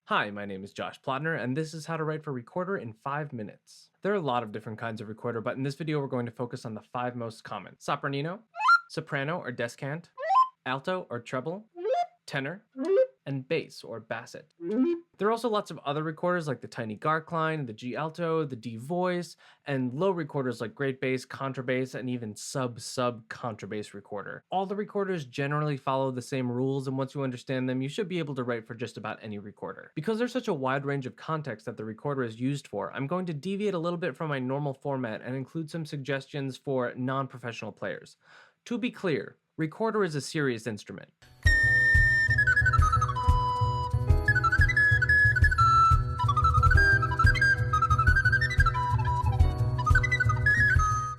Hi, my name is Josh Plotner, and this is how to write for recorder in 5 minutes. There are a lot of different kinds of recorder, but in this video we're going to focus on the 5 most common. Sopranino, soprano or descant, alto or treble, tenor, and bass or basset. There are also lots of other recorders like the tiny Garkline, the G alto, the D voice, and low recorders like great bass, contrabass, and even sub-contrabass recorder. All the recorders generally follow the same rules, and once you understand them, you should be able to write for just about any recorder. Because there's such a wide range of context that the recorder is used for, I'm going to deviate a little bit from my normal format and include some suggestions for non-professional players. To be clear, recorder is a serious instrument.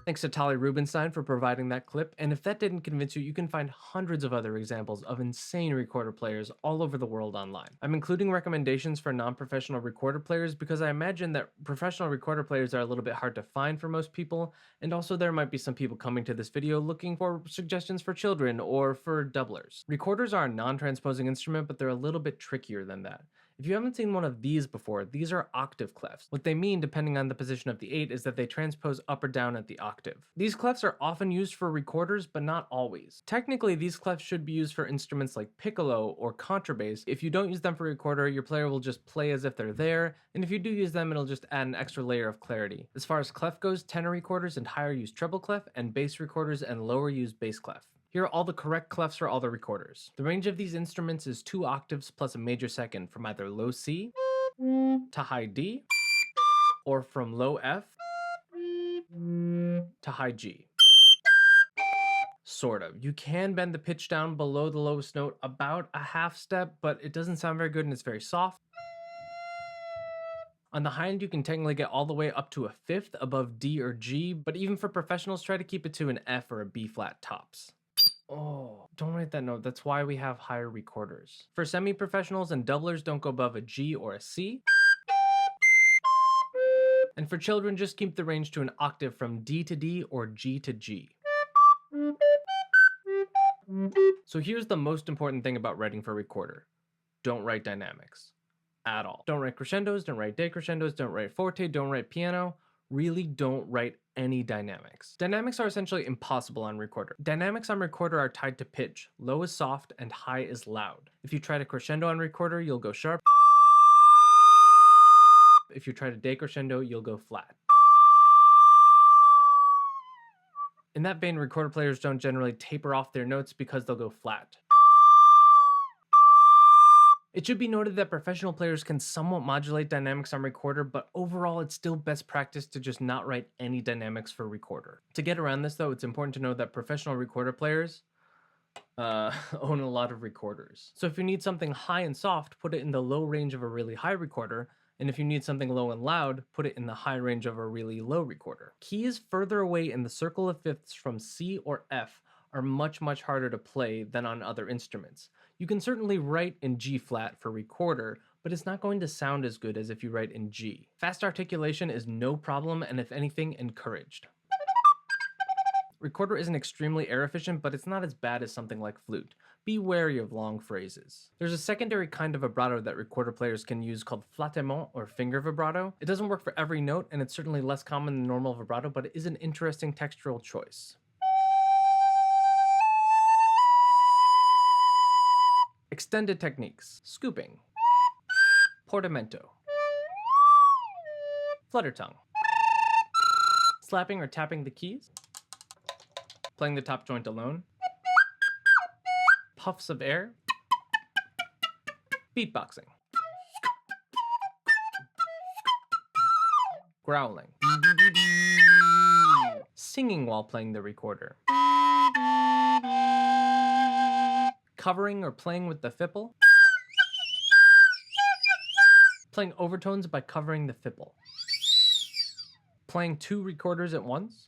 Thanks to Tali Rubenstein for providing that clip, and if that didn't convince you, you can find hundreds of other examples of insane recorder players all over the world online. I'm including recommendations for non-professional recorder players because I imagine that professional recorder players are a little bit hard to find for most people, and also there might be some people coming to this video looking for suggestions for children or for doublers. Recorders are a non-transposing instrument, but they're a little bit trickier than that. If you haven't seen one of these before, these are octave clefs. What they mean, depending on the position of the 8, is that they transpose up or down at the octave. These clefs are often used for recorders, but not always. Technically, these clefs should be used for instruments like piccolo or contrabass. If you don't use them for recorder, your player will just play as if they're there, and if you do use them, it'll just add an extra layer of clarity. As far as clef goes, tenor recorders and higher use treble clef, and bass recorders and lower use bass clef. Here are all the correct clefs for all the recorders. The range of these instruments is 2 octaves plus a major second from either low C to high D, or from low F to high G. Sort of. You can bend the pitch down below the lowest note about a half step, but it doesn't sound very good and it's very soft. On the high end, you can technically get all the way up to a fifth above D or G, but even for professionals, try to keep it to an F or a B flat tops. Oh, don't write that note. That's why we have higher recorders. For semi-professionals and doublers, don't go above a G or a C. And for children, just keep the range to an octave from D to D or G to G. So here's the most important thing about writing for recorder. Don't write dynamics. At all. Don't write crescendos, don't write decrescendos, don't write forte, don't write piano. Really don't write any dynamics. Dynamics are essentially impossible on recorder. Dynamics on recorder are tied to pitch. Low is soft and high is loud. If you try to crescendo on recorder, you'll go sharp. If you try to decrescendo, you'll go flat. In that vein, recorder players don't generally taper off their notes because they'll go flat. It should be noted that professional players can somewhat modulate dynamics on recorder, but overall it's still best practice to just not write any dynamics for recorder. To get around this though, it's important to know that professional recorder players own a lot of recorders. So if you need something high and soft, put it in the low range of a really high recorder, and if you need something low and loud, put it in the high range of a really low recorder. Keys further away in the circle of fifths from C or F are much harder to play than on other instruments. You can certainly write in G flat for recorder, but it's not going to sound as good as if you write in G. Fast articulation is no problem, and if anything, encouraged. Recorder isn't extremely air efficient, but it's not as bad as something like flute. Be wary of long phrases. There's a secondary kind of vibrato that recorder players can use called flattement or finger vibrato. It doesn't work for every note, and it's certainly less common than normal vibrato, but it is an interesting textural choice. Extended techniques: scooping, portamento, flutter tongue, slapping or tapping the keys, playing the top joint alone, puffs of air, beatboxing, growling, singing while playing the recorder, covering or playing with the fipple, playing overtones by covering the fipple, playing 2 recorders at once,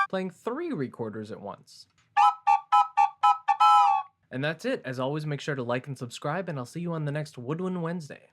playing 3 recorders at once. And that's it. As always, make sure to like and subscribe, and I'll see you on the next Woodwind Wednesday.